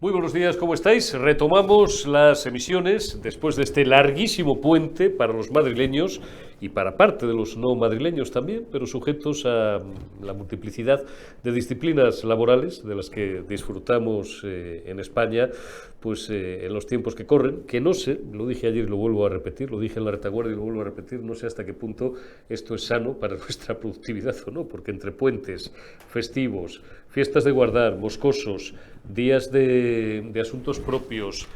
Muy buenos días, ¿cómo estáis? Retomamos las emisiones después de este larguísimo puente para los madrileños y para parte de los no madrileños también, pero sujetos a la multiplicidad de disciplinas laborales de las que disfrutamos en España, pues en los tiempos que corren, que no sé, lo dije ayer y lo vuelvo a repetir, lo dije en la retaguardia y lo vuelvo a repetir, no sé hasta qué punto esto es sano para nuestra productividad o no, porque entre puentes, festivos, fiestas de guardar, moscosos, días de asuntos propios,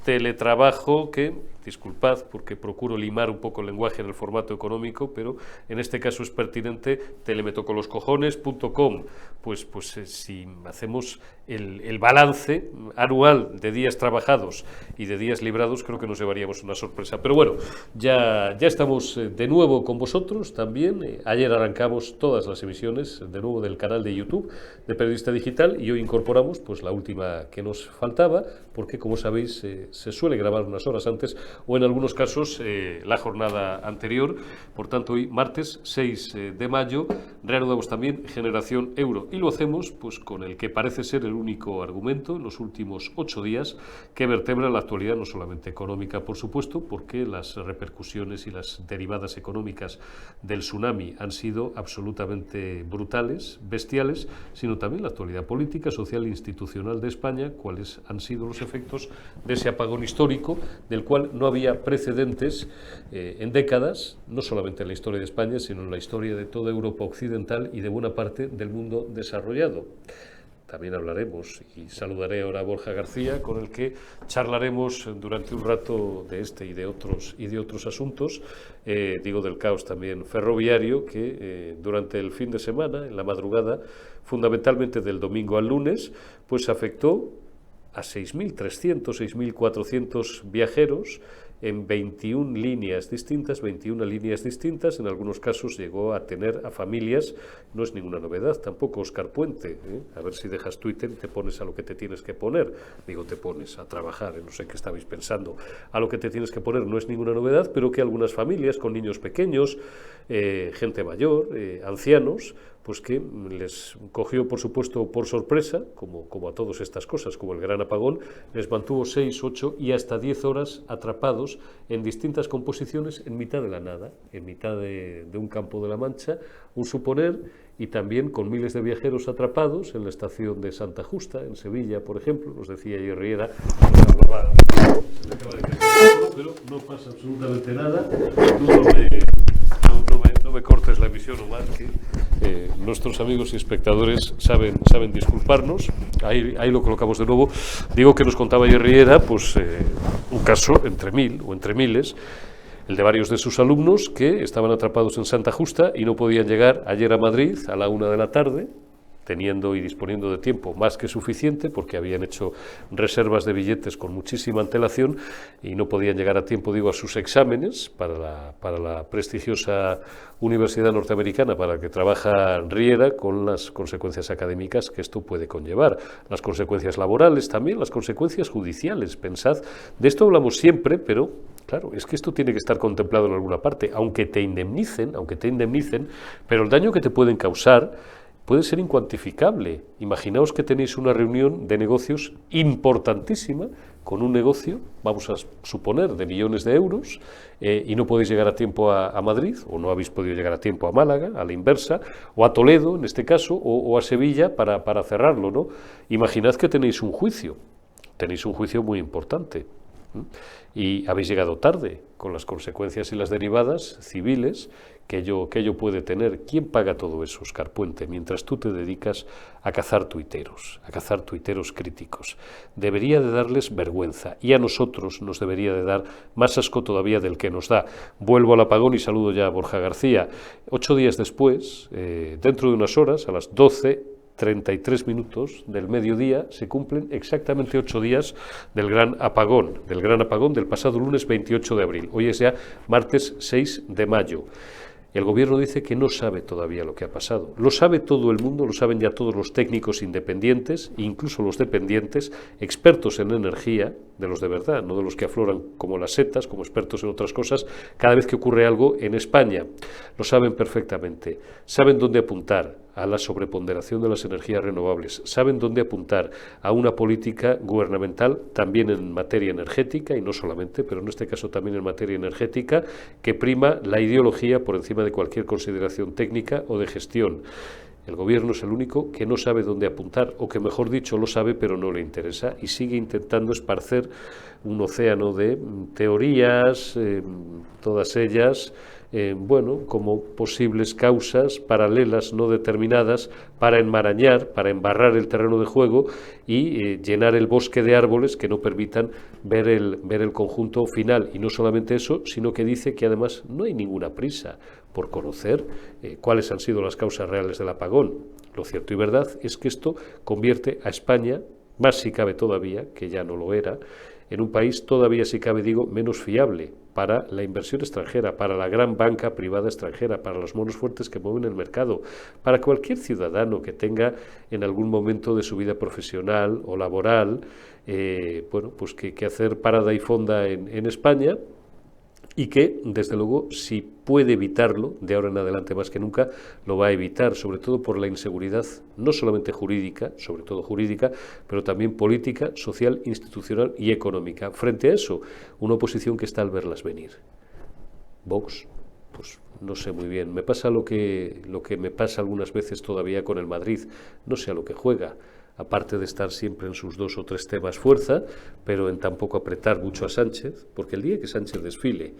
teletrabajo, que, disculpad porque procuro limar un poco el lenguaje en el formato económico, pero en este caso es pertinente, telemetocoloscojones.com, pues si hacemos el balance anual de días trabajados y de días librados, creo que nos llevaríamos una sorpresa. Pero bueno, ya estamos de nuevo con vosotros también. Ayer arrancamos todas las emisiones de nuevo del canal de YouTube de Periodista Digital y hoy incorporamos pues la última que nos faltaba, porque como sabéis se suele grabar unas horas antes o en algunos casos la jornada anterior. Por tanto, hoy martes 6 de mayo reanudamos también Generación Euro y lo hacemos pues con el que parece ser el único argumento en los últimos 8 días que vertebra la actualidad, no solamente económica, por supuesto, porque las repercusiones y las derivadas económicas del tsunami han sido absolutamente brutales, bestiales, sino también la actualidad política, social e institucional de España, cuáles han sido los efectos de ese apagón histórico del cual no había precedentes en décadas, no solamente en la historia de España, sino en la historia de toda Europa occidental y de buena parte del mundo desarrollado. También hablaremos y saludaré ahora a Borja García, con el que charlaremos durante un rato de este y de otros asuntos. Digo del caos también ferroviario que durante el fin de semana, en la madrugada, fundamentalmente del domingo al lunes, pues afectó a 6.300, 6.400 viajeros en 21 líneas distintas, en algunos casos llegó a tener a familias, no es ninguna novedad, tampoco Óscar Puente, a ver si dejas Twitter y te pones a lo que te tienes que poner, digo te pones a trabajar, no sé qué estabais pensando, a lo que te tienes que poner no es ninguna novedad, pero que algunas familias con niños pequeños, gente mayor, ancianos, pues que les cogió, por supuesto, por sorpresa, como a todas estas cosas, como el gran apagón, les mantuvo 6, 8 y hasta 10 horas atrapados en distintas composiciones en mitad de la nada, en mitad de un campo de la Mancha, un suponer, y también con miles de viajeros atrapados en la estación de Santa Justa, en Sevilla, por ejemplo, nos decía Riera, pero no pasa absolutamente nada, no me cortes la emisión, Omar, que nuestros amigos y espectadores saben disculparnos. Ahí lo colocamos de nuevo. Digo que nos contaba Riera, pues un caso entre mil o entre miles, el de varios de sus alumnos que estaban atrapados en Santa Justa y no podían llegar ayer a Madrid a la 1 de la tarde, teniendo y disponiendo de tiempo más que suficiente, porque habían hecho reservas de billetes con muchísima antelación y no podían llegar a tiempo, digo, a sus exámenes para la prestigiosa universidad norteamericana para la que trabaja Riera, con las consecuencias académicas que esto puede conllevar, las consecuencias laborales también, las consecuencias judiciales. Pensad, de esto hablamos siempre, pero claro, es que esto tiene que estar contemplado en alguna parte, aunque te indemnicen, pero el daño que te pueden causar puede ser incuantificable. Imaginaos que tenéis una reunión de negocios importantísima con un negocio, vamos a suponer, de millones de euros, y no podéis llegar a tiempo a Madrid, o no habéis podido llegar a tiempo a Málaga, a la inversa, o a Toledo, en este caso, o a Sevilla para cerrarlo, ¿no? Imaginad que tenéis un juicio muy importante, y habéis llegado tarde, con las consecuencias y las derivadas civiles que ello puede tener. ¿Quién paga todo eso, Óscar Puente, mientras tú te dedicas a cazar tuiteros críticos? Debería de darles vergüenza, y a nosotros nos debería de dar más asco todavía del que nos da. Vuelvo al apagón y saludo ya a Borja García. 8 días después, dentro de unas horas, a las 12:33 del mediodía, se cumplen exactamente 8 días del gran apagón del pasado lunes 28 de abril. Hoy es ya martes 6 de mayo. El gobierno dice que no sabe todavía lo que ha pasado. Lo sabe todo el mundo, lo saben ya todos los técnicos independientes, incluso los dependientes, expertos en energía, de los de verdad, no de los que afloran como las setas, como expertos en otras cosas, cada vez que ocurre algo en España. Lo saben perfectamente, saben dónde apuntar, a la sobreponderación de las energías renovables, saben dónde apuntar a una política gubernamental, también en materia energética, y no solamente, pero en este caso también en materia energética, que prima la ideología por encima de cualquier consideración técnica o de gestión. El gobierno es el único que no sabe dónde apuntar, o que mejor dicho lo sabe pero no le interesa, y sigue intentando esparcer un océano de teorías, todas ellas bueno, como posibles causas paralelas no determinadas para enmarañar, para embarrar el terreno de juego y llenar el bosque de árboles que no permitan ver el conjunto final. Y no solamente eso, sino que dice que además no hay ninguna prisa por conocer cuáles han sido las causas reales del apagón. Lo cierto y verdad es que esto convierte a España, más si cabe todavía, que ya no lo era, en un país todavía, si cabe, digo, menos fiable para la inversión extranjera, para la gran banca privada extranjera, para los monos fuertes que mueven el mercado, para cualquier ciudadano que tenga en algún momento de su vida profesional o laboral, bueno, pues que hacer parada y fonda en España, y que, desde luego, si puede evitarlo, de ahora en adelante más que nunca, lo va a evitar, sobre todo por la inseguridad, no solamente jurídica, sobre todo jurídica, pero también política, social, institucional y económica. Frente a eso, una oposición que está al verlas venir. Vox, pues no sé muy bien, me pasa lo que me pasa algunas veces todavía con el Madrid, no sé a lo que juega, aparte de estar siempre en sus 2 o 3 temas fuerza, pero en tampoco apretar mucho a Sánchez, porque el día que Sánchez desfile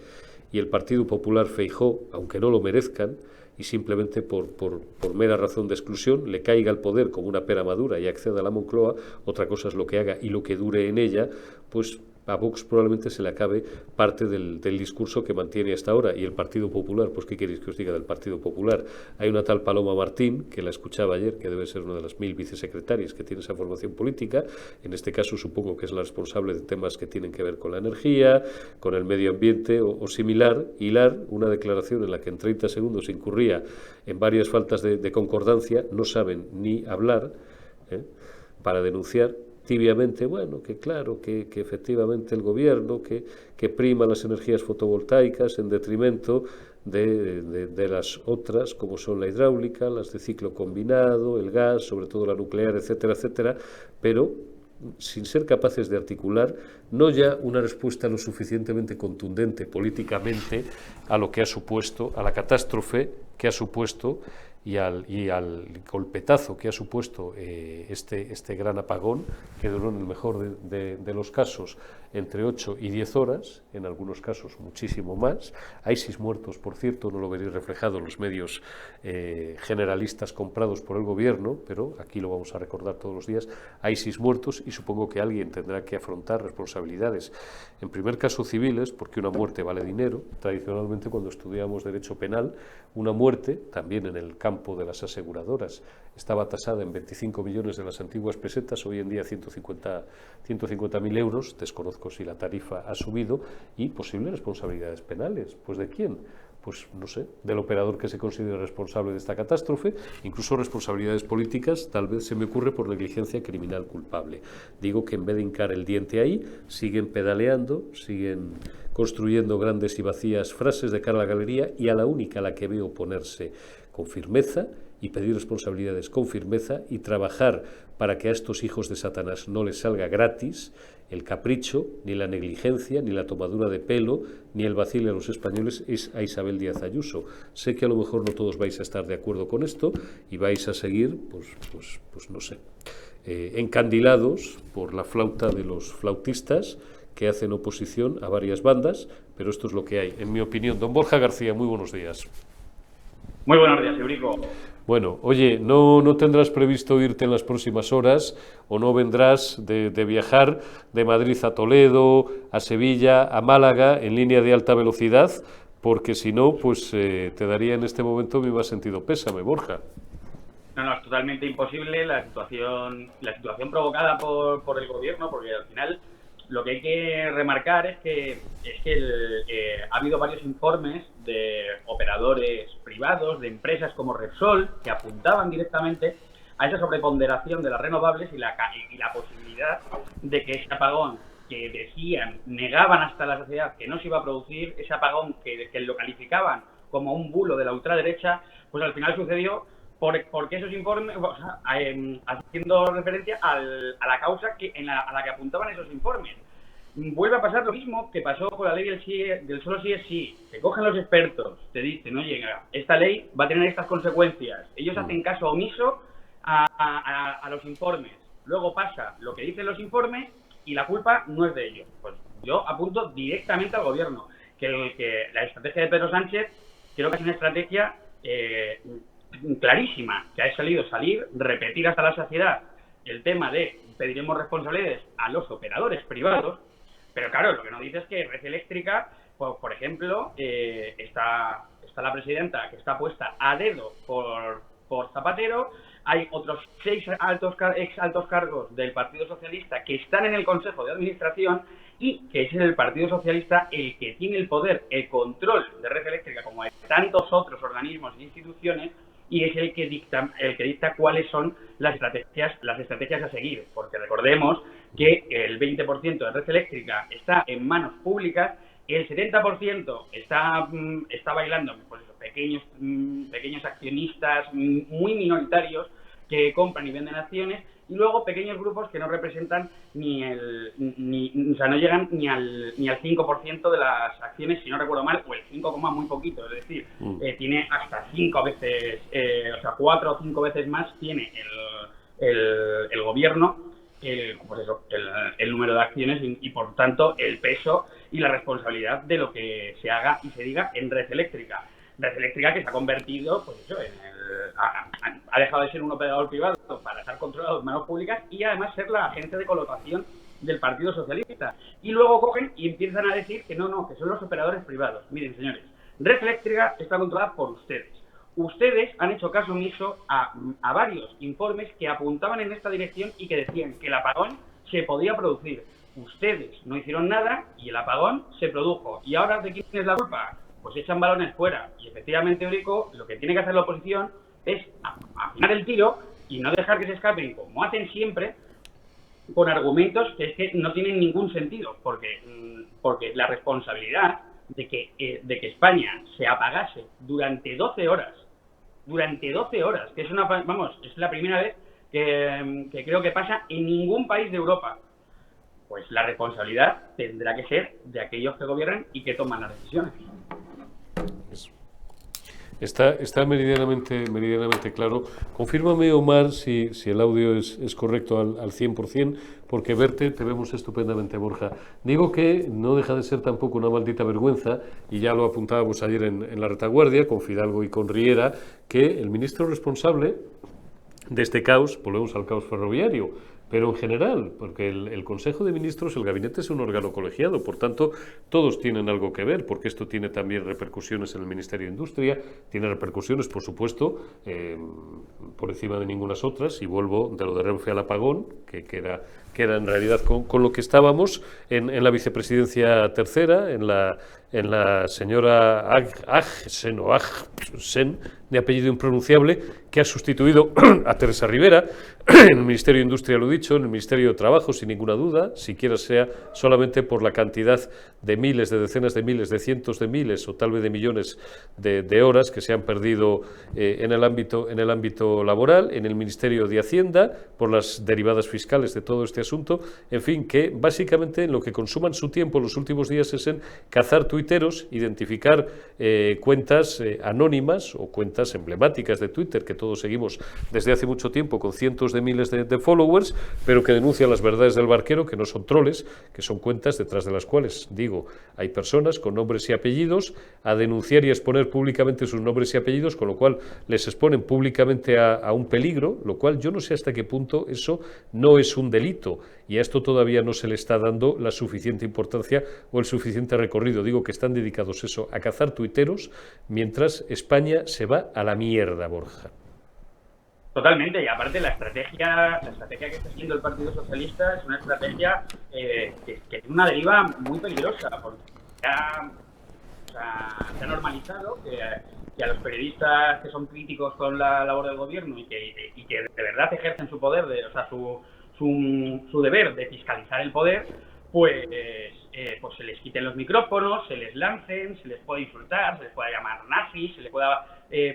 y el Partido Popular Feijóo, aunque no lo merezcan, y simplemente por mera razón de exclusión, le caiga al poder como una pera madura y acceda a la Moncloa, otra cosa es lo que haga y lo que dure en ella, pues a Vox probablemente se le acabe parte del discurso que mantiene hasta ahora. Y el Partido Popular, pues ¿qué queréis que os diga del Partido Popular? Hay una tal Paloma Martín, que la escuchaba ayer, que debe ser una de las 1000 vicesecretarias que tiene esa formación política. En este caso supongo que es la responsable de temas que tienen que ver con la energía, con el medio ambiente o similar. Hilar una declaración en la que en 30 segundos incurría en varias faltas de concordancia, no saben ni hablar, para denunciar tibiamente, bueno, que claro, que efectivamente el gobierno que prima las energías fotovoltaicas en detrimento de las otras, como son la hidráulica, las de ciclo combinado, el gas, sobre todo la nuclear, etcétera, etcétera, pero sin ser capaces de articular no ya una respuesta lo suficientemente contundente políticamente a lo que ha supuesto, a la catástrofe que ha supuesto y al golpetazo que ha supuesto este gran apagón, que duró en el mejor de los casos entre 8 y 10 horas, en algunos casos muchísimo más. Hay 6 muertos, por cierto, no lo veréis reflejado en los medios generalistas comprados por el gobierno, pero aquí lo vamos a recordar todos los días. Hay 6 muertos y supongo que alguien tendrá que afrontar responsabilidades. En primer caso civiles, porque una muerte vale dinero. Tradicionalmente, cuando estudiamos derecho penal, una muerte, también en el campo de las aseguradoras, estaba tasada en 25 millones de las antiguas pesetas, hoy en día 150.000 euros, desconozco si la tarifa ha subido, y posibles responsabilidades penales. ¿Pues de quién? Pues no sé, del operador que se considere responsable de esta catástrofe, incluso responsabilidades políticas, tal vez se me ocurre por negligencia criminal culpable. Digo que en vez de hincar el diente ahí, siguen pedaleando, siguen construyendo grandes y vacías frases de cara a la galería, y a la única a la que veo oponerse con firmeza y pedir responsabilidades con firmeza y trabajar para que a estos hijos de Satanás no les salga gratis el capricho, ni la negligencia, ni la tomadura de pelo, ni el vacile a los españoles, es a Isabel Díaz Ayuso. Sé que a lo mejor no todos vais a estar de acuerdo con esto y vais a seguir, pues no sé, encandilados por la flauta de los flautistas que hacen oposición a varias bandas, pero esto es lo que hay, en mi opinión. Don Borja García, muy buenos días. Muy buenos días, Eurico. Bueno, oye, ¿no tendrás previsto irte en las próximas horas o no vendrás de viajar de Madrid a Toledo, a Sevilla, a Málaga en línea de alta velocidad? Porque si no, pues te daría en este momento mi más sentido pésame, Borja. No, es totalmente imposible la situación provocada por el gobierno, porque al final lo que hay que remarcar es que ha habido varios informes de operadores privados, de empresas como Repsol, que apuntaban directamente a esa sobreponderación de las renovables y la posibilidad de que ese apagón que decían, negaban hasta la sociedad que no se iba a producir, ese apagón que lo calificaban como un bulo de la ultraderecha, pues al final sucedió porque esos informes, o sea, haciendo referencia a la causa a la que apuntaban esos informes. Vuelve a pasar lo mismo que pasó con la ley del solo sí es sí. Te cogen los expertos, te dicen, oye, esta ley va a tener estas consecuencias. Ellos hacen caso omiso a los informes. Luego pasa lo que dicen los informes y la culpa no es de ellos. Pues yo apunto directamente al gobierno, que la estrategia de Pedro Sánchez creo que es una estrategia clarísima, que ha salir, repetir hasta la saciedad el tema de pediremos responsabilidades a los operadores privados, pero claro, lo que no dice es que Red Eléctrica, pues, por ejemplo, está la presidenta que está puesta a dedo por Zapatero, hay otros 6 ex altos cargos del Partido Socialista que están en el Consejo de Administración y que es el Partido Socialista el que tiene el poder, el control de Red Eléctrica, como de tantos otros organismos e instituciones, y es el que dicta cuáles son las estrategias a seguir, porque recordemos que el 20% de Red Eléctrica está en manos públicas, el 70% está bailando pues eso, pequeños accionistas muy minoritarios que compran y venden acciones, y luego pequeños grupos que no representan o sea, no llegan ni al 5% de las acciones, si no recuerdo mal, o el 5, muy poquito, es decir, tiene hasta 5 veces, o sea, 4 o 5 veces más tiene el gobierno, pues eso, el número de acciones y por tanto el peso y la responsabilidad de lo que se haga y se diga en Red Eléctrica. Red Eléctrica que se ha convertido, pues eso, ha dejado de ser un operador privado para estar controlado en manos públicas y además ser la agencia de colocación del Partido Socialista. Y luego cogen y empiezan a decir que no, que son los operadores privados. Miren, señores, Red Eléctrica está controlada por ustedes. Ustedes han hecho caso omiso a varios informes que apuntaban en esta dirección y que decían que el apagón se podía producir. Ustedes no hicieron nada y el apagón se produjo. ¿Y ahora de quién es la culpa? Pues echan balones fuera. Y efectivamente, Eurico, lo que tiene que hacer la oposición es afinar el tiro y no dejar que se escapen, como hacen siempre, con argumentos que es que no tienen ningún sentido, porque la responsabilidad de que España se apagase durante 12 horas, que es es la primera vez que creo que pasa en ningún país de Europa, pues la responsabilidad tendrá que ser de aquellos que gobiernan y que toman las decisiones. Está meridianamente claro. Confírmame, Omar, si el audio es correcto al 100%, porque te vemos estupendamente, Borja. Digo que no deja de ser tampoco una maldita vergüenza, y ya lo apuntábamos ayer en la retaguardia, con Fidalgo y con Riera, que el ministro responsable de este caos, volvemos al caos ferroviario, pero en general, porque el Consejo de Ministros, el gabinete es un órgano colegiado, por tanto, todos tienen algo que ver, porque esto tiene también repercusiones en el Ministerio de Industria, tiene repercusiones, por supuesto, por encima de ningunas otras, y vuelvo de lo de Renfe al apagón, que era en realidad con lo que estábamos, en la vicepresidencia tercera, en la señora Agsen, de apellido impronunciable, que ha sustituido a Teresa Rivera, en el Ministerio de Industria, lo he dicho, en el Ministerio de Trabajo, sin ninguna duda, siquiera sea solamente por la cantidad de miles, de decenas de miles, de cientos de miles o tal vez de millones de horas que se han perdido en el ámbito laboral, en el Ministerio de Hacienda, por las derivadas fiscales de todo este asunto, en fin, que básicamente en lo que consuman su tiempo los últimos días es en cazar tuiteros, identificar cuentas anónimas o cuentas emblemáticas de Twitter que todos seguimos desde hace mucho tiempo con cientos de miles de followers, pero que denuncian las verdades del barquero, que no son troles, que son cuentas detrás de las cuales, digo, hay personas con nombres y apellidos a denunciar y a exponer públicamente sus nombres y apellidos, con lo cual les exponen públicamente a un peligro, lo cual yo no sé hasta qué punto eso no es un delito, y a esto todavía no se le está dando la suficiente importancia o el suficiente recorrido. Digo que están dedicados eso a cazar tuiteros, mientras España se va a la mierda, Borja. Totalmente, y aparte la estrategia que está siguiendo el Partido Socialista es una estrategia que tiene una deriva muy peligrosa, porque se ha normalizado que a los periodistas que son críticos con la labor del gobierno y que de verdad ejercen su poder, su deber de fiscalizar el poder, pues pues se les quiten los micrófonos, se les lancen, se les pueda insultar, se les pueda llamar nazis, se les pueda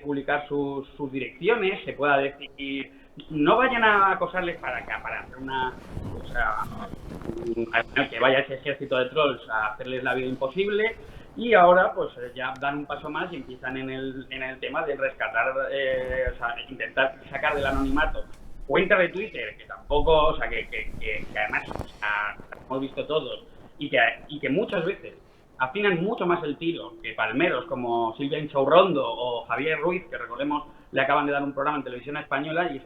publicar sus direcciones, se pueda decir, no vayan a acosarles para hacer una, o sea, que vaya ese ejército de trolls a hacerles la vida imposible. Y ahora pues ya dan un paso más y empiezan en el tema de rescatar, o sea, intentar sacar del anonimato cuentas de Twitter que tampoco, o sea, que además, o sea, hemos visto todos, y que muchas veces afinan mucho más el tiro que palmeros como Silvia Inchaurrondo o Javier Ruiz, que recordemos le acaban de dar un programa en televisión española y es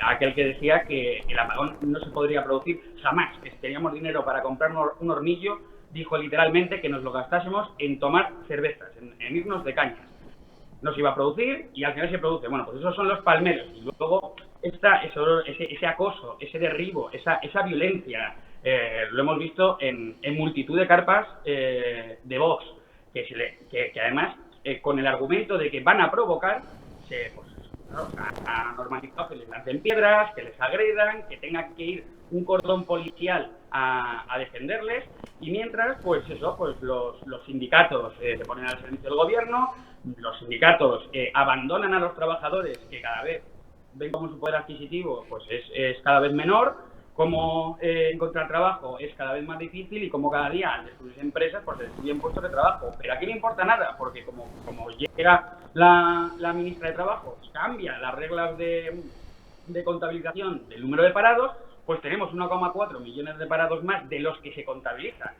aquel que decía que el apagón no se podría producir jamás, que si teníamos dinero para comprar un hornillo, dijo literalmente que nos lo gastásemos en tomar cervezas, en irnos de cañas. No se iba a producir y al final se produce. Bueno, pues esos son los palmeros. Y luego ese acoso, ese derribo, esa violencia, lo hemos visto en multitud de carpas de Vox, que además, con el argumento de que van a provocar, ha normalizado que les lancen piedras, que les agredan, que tenga que ir un cordón policial a defenderles, y mientras, pues eso, pues los sindicatos se ponen al servicio del gobierno, los sindicatos abandonan a los trabajadores, que cada vez ven como su poder adquisitivo pues es cada vez menor, como encontrar trabajo es cada vez más difícil y como cada día al destruirse empresas pues se destruyen puestos de trabajo. Pero aquí no importa nada, porque como llega la ministra de Trabajo, cambia las reglas de contabilización del número de parados, pues tenemos 1,4 millones de parados más de los que se contabiliza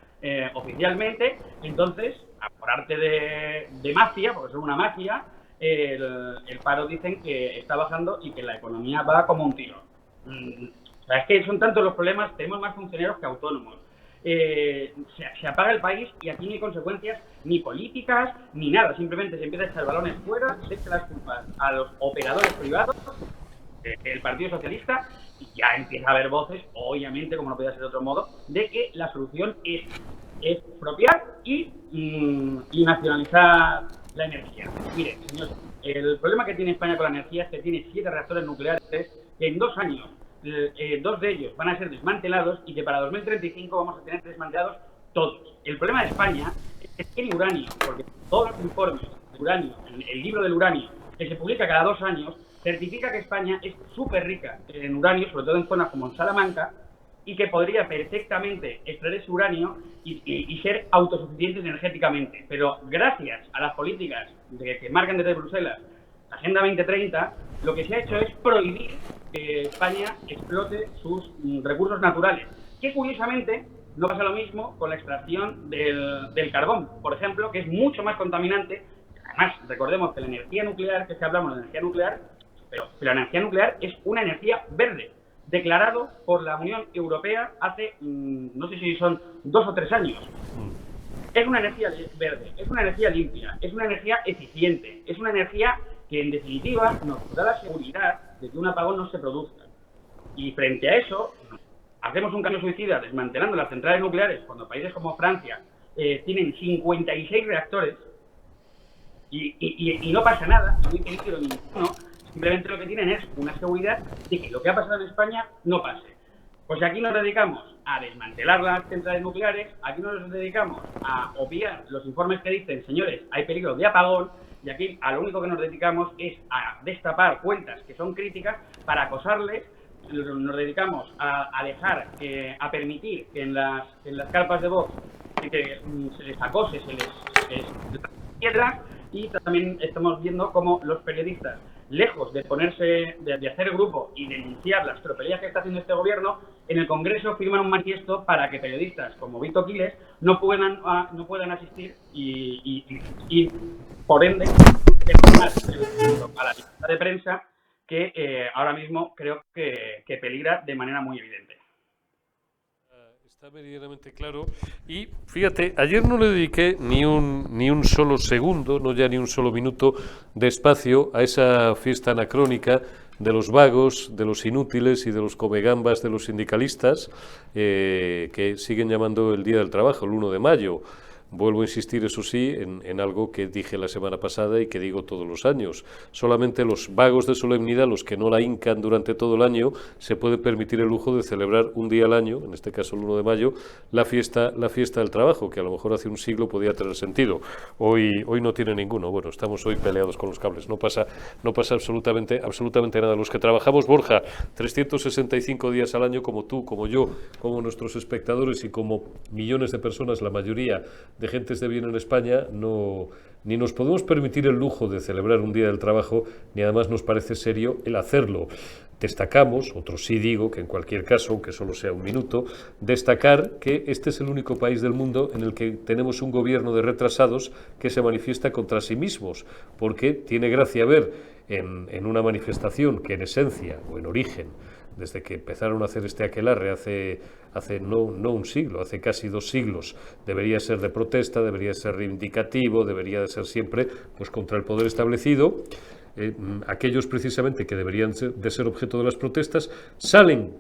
oficialmente. Entonces, por arte de mafia, porque es una mafia, el paro dicen que está bajando y que la economía va como un tiro. O sea, es que son tantos los problemas, tenemos más funcionarios que autónomos. Se apaga el país y aquí no hay consecuencias ni políticas ni nada, simplemente se empieza a echar balones fuera, se echa las culpas a los operadores privados, el Partido Socialista, y ya empieza a haber voces, obviamente, como no podía ser de otro modo, de que la solución es expropiar y nacionalizar la energía. Mire, señores, el problema que tiene España con la energía es que tiene 7 reactores nucleares que en 2 años 2 de ellos van a ser desmantelados y que para 2035 vamos a tener desmantelados todos. El problema de España es que el uranio, porque todos los informes de uranio, el libro del uranio, que se publica cada 2 años, certifica que España es súper rica en uranio, sobre todo en zonas como en Salamanca, y que podría perfectamente extraer ese uranio y ser autosuficientes energéticamente. Pero gracias a las políticas que marcan desde Bruselas, la Agenda 2030, lo que se ha hecho es prohibir que España explote sus recursos naturales, que curiosamente no pasa lo mismo con la extracción del carbón, por ejemplo, que es mucho más contaminante. Además, recordemos que la energía nuclear, que hablamos de energía nuclear, pero la energía nuclear es una energía verde, declarado por la Unión Europea hace, no sé si son 2 o 3 años. Es una energía verde, es una energía limpia, es una energía eficiente, es una energía que en definitiva nos da la seguridad de que un apagón no se produzca. Y frente a eso, hacemos un cambio suicida desmantelando las centrales nucleares cuando países como Francia tienen 56 reactores y no pasa nada, no hay peligro ninguno. Simplemente lo que tienen es una seguridad de que lo que ha pasado en España no pase. Pues aquí nos dedicamos a desmantelar las centrales nucleares, aquí nos dedicamos a obviar los informes que dicen, señores, hay peligro de apagón, y aquí a lo único que nos dedicamos es a destapar cuentas que son críticas para acosarles. Nos dedicamos a dejar, a permitir que en las carpas de Vox que se les acose, se les piedras, y también estamos viendo cómo los periodistas, lejos de ponerse, de hacer grupo y denunciar las tropelías que está haciendo este gobierno, en el Congreso firman un manifiesto para que periodistas como Vito Quiles no puedan asistir y por ende, a la libertad de prensa que ahora mismo creo que peligra de manera muy evidente. Está meridianamente claro. Y fíjate, ayer no le dediqué ni un solo segundo, no ya ni un solo minuto de espacio a esa fiesta anacrónica de los vagos, de los inútiles y de los comegambas de los sindicalistas, que siguen llamando el Día del Trabajo, el 1 de mayo. Vuelvo a insistir, eso sí, en algo que dije la semana pasada y que digo todos los años. Solamente los vagos de solemnidad, los que no la hincan durante todo el año, se puede permitir el lujo de celebrar un día al año, en este caso el 1 de mayo, la fiesta del trabajo, que a lo mejor hace un siglo podía tener sentido. Hoy no tiene ninguno. Bueno, estamos hoy peleados con los cables. No pasa absolutamente nada. Los que trabajamos, Borja, 365 días al año, como tú, como yo, como nuestros espectadores y como millones de personas, la mayoría de gentes de bien en España, ni nos podemos permitir el lujo de celebrar un día del trabajo, ni además nos parece serio el hacerlo. Destacamos, otros sí digo, que en cualquier caso, aunque solo sea un minuto, destacar que este es el único país del mundo en el que tenemos un gobierno de retrasados que se manifiesta contra sí mismos, porque tiene gracia ver en una manifestación que en esencia o en origen, desde que empezaron a hacer este aquelarre hace no un siglo, hace casi 2 siglos, debería ser de protesta, debería ser reivindicativo, debería de ser siempre pues contra el poder establecido. Aquellos precisamente que deberían de ser objeto de las protestas salen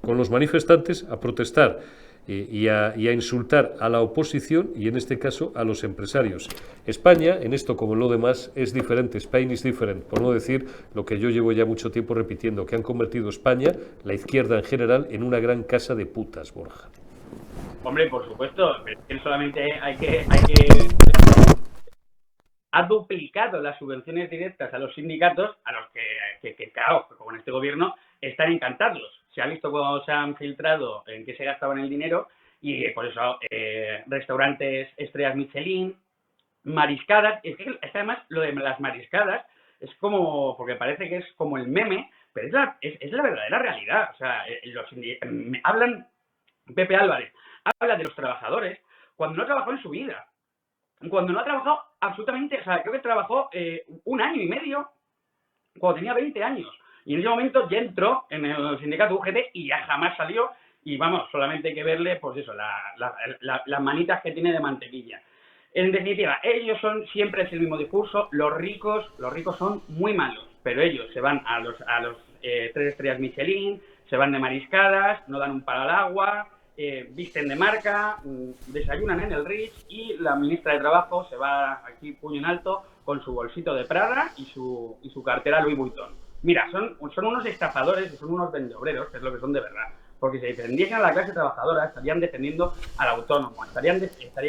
con los manifestantes a protestar y a insultar a la oposición y en este caso a los empresarios. España, en esto como en lo demás, es diferente. Spain is different, por no decir lo que yo llevo ya mucho tiempo repitiendo, que han convertido España, la izquierda en general, en una gran casa de putas, Borja. Hombre, por supuesto, pero es que solamente hay que ha duplicado las subvenciones directas a los sindicatos, a los que claro, con este gobierno están encantados. Se ha visto cómo se han filtrado en qué se gastaban el dinero y por eso restaurantes estrellas Michelin, mariscadas. Es que además lo de las mariscadas es como, porque parece que es como el meme, pero es la verdadera realidad. O sea, hablan, Pepe Álvarez habla de los trabajadores cuando no ha trabajado en su vida. Cuando no ha trabajado absolutamente, o sea, creo que trabajó 1 año y medio cuando tenía 20 años. Y en ese momento ya entró en el sindicato UGT y ya jamás salió. Y vamos, solamente hay que verle, pues eso, las manitas que tiene de mantequilla. En definitiva, ellos son, siempre es el mismo discurso, los ricos son muy malos, pero ellos se van a los 3 estrellas Michelin, se van de mariscadas, no dan un palo al agua, visten de marca, desayunan en el Ritz y la ministra de Trabajo se va aquí puño en alto con su bolsito de Prada y su cartera Louis Vuitton. Mira, son unos estafadores y son unos vendeobreros, que es lo que son de verdad. Porque si defendiesen a la clase trabajadora, estarían defendiendo al autónomo, estarían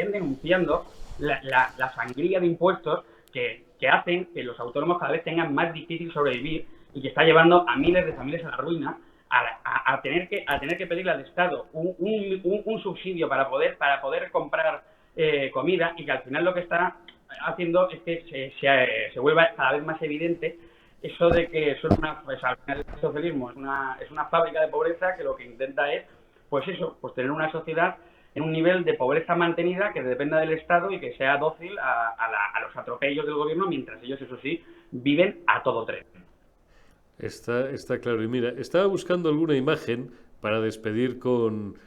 denunciando la sangría de impuestos que hacen que los autónomos cada vez tengan más difícil sobrevivir y que está llevando a miles de familias a la ruina, a tener que pedirle al Estado un subsidio para poder comprar comida, y que al final lo que está haciendo es que se vuelva cada vez más evidente eso de que son al final el socialismo es una fábrica de pobreza que lo que intenta es pues tener una sociedad en un nivel de pobreza mantenida que dependa del Estado y que sea dócil a los atropellos del gobierno, mientras ellos, eso sí, viven a todo tren. Está claro. Y mira, estaba buscando alguna imagen para despedir con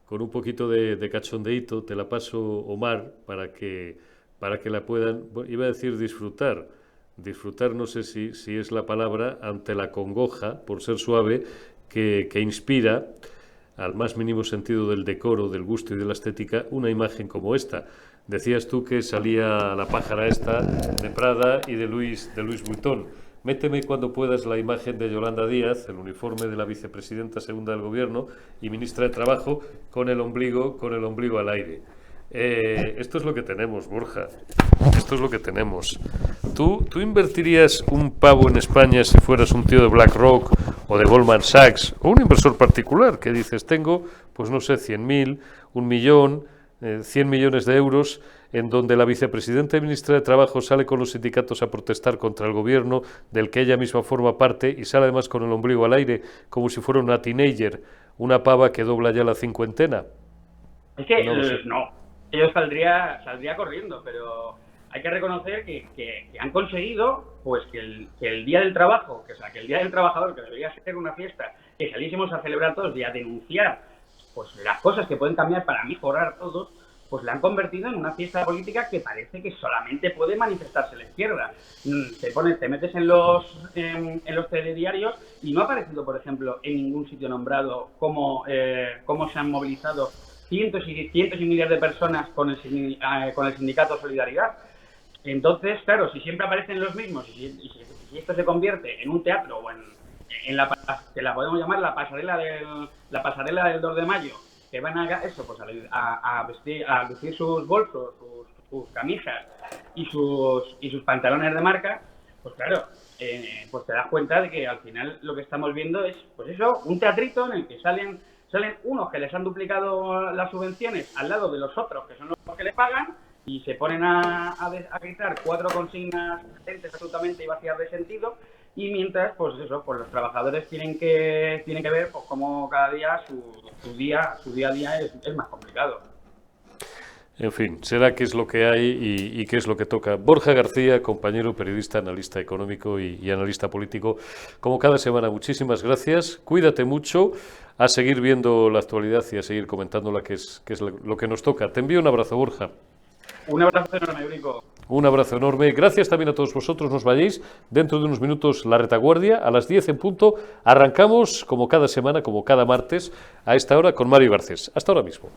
un poquito de cachondeíto. Te la paso, Omar, para que la puedan, iba a decir disfrutar. Disfrutar no sé si es la palabra, ante la congoja, por ser suave, que inspira al más mínimo sentido del decoro, del gusto y de la estética, una imagen como esta. Decías tú que salía la pájara esta de Prada y de Louis Vuitton. Méteme cuando puedas la imagen de Yolanda Díaz, el uniforme de la vicepresidenta segunda del gobierno y ministra de Trabajo, con el ombligo al aire. Esto es lo que tenemos, Borja. Esto es lo que tenemos. ¿Tú invertirías un pavo en España si fueras un tío de BlackRock o de Goldman Sachs o un inversor particular que dices, tengo, pues no sé, 100.000, 1 millón, 100 millones de euros, en donde la vicepresidenta y ministra de Trabajo sale con los sindicatos a protestar contra el gobierno del que ella misma forma parte y sale además con el ombligo al aire como si fuera una teenager, una pava que dobla ya la cincuentena? Es que no, yo saldría corriendo, pero hay que reconocer que han conseguido pues que el Día del Trabajo, que el Día del Trabajador, que debería ser una fiesta, que saliésemos a celebrar todos y a denunciar pues las cosas que pueden cambiar para mejorar todos, pues la han convertido en una fiesta política que parece que solamente puede manifestarse la izquierda. Te metes en los telediarios y no ha aparecido, por ejemplo, en ningún sitio nombrado cómo se han movilizado cientos y miles de personas con el sindicato Solidaridad. Entonces, claro, si siempre aparecen los mismos y si esto se convierte en un teatro o en que la podemos llamar la pasarela del 2 de mayo, que van a eso, pues a lucir sus bolsos, sus camisas y sus pantalones de marca, pues claro, pues te das cuenta de que al final lo que estamos viendo es, pues eso, un teatrito en el que salen unos que les han duplicado las subvenciones al lado de los otros, que son los que les pagan, y se ponen a gritar 4 consignas potentes absolutamente y vacías de sentido, y mientras, pues eso, pues los trabajadores tienen que ver pues cómo cada día su día a día es más complicado. En fin, será qué es lo que hay y qué es lo que toca. Borja García, compañero periodista, analista económico y analista político, como cada semana, muchísimas gracias. Cuídate mucho, a seguir viendo la actualidad y a seguir comentándola, que es lo que nos toca. Te envío un abrazo, Borja. Un abrazo enorme, Eurico. Un abrazo enorme. Gracias también a todos vosotros. Nos vayáis. Dentro de unos minutos la retaguardia. A las 10 en punto. Arrancamos, como cada semana, como cada martes, a esta hora con Mario Garcés. Hasta ahora mismo.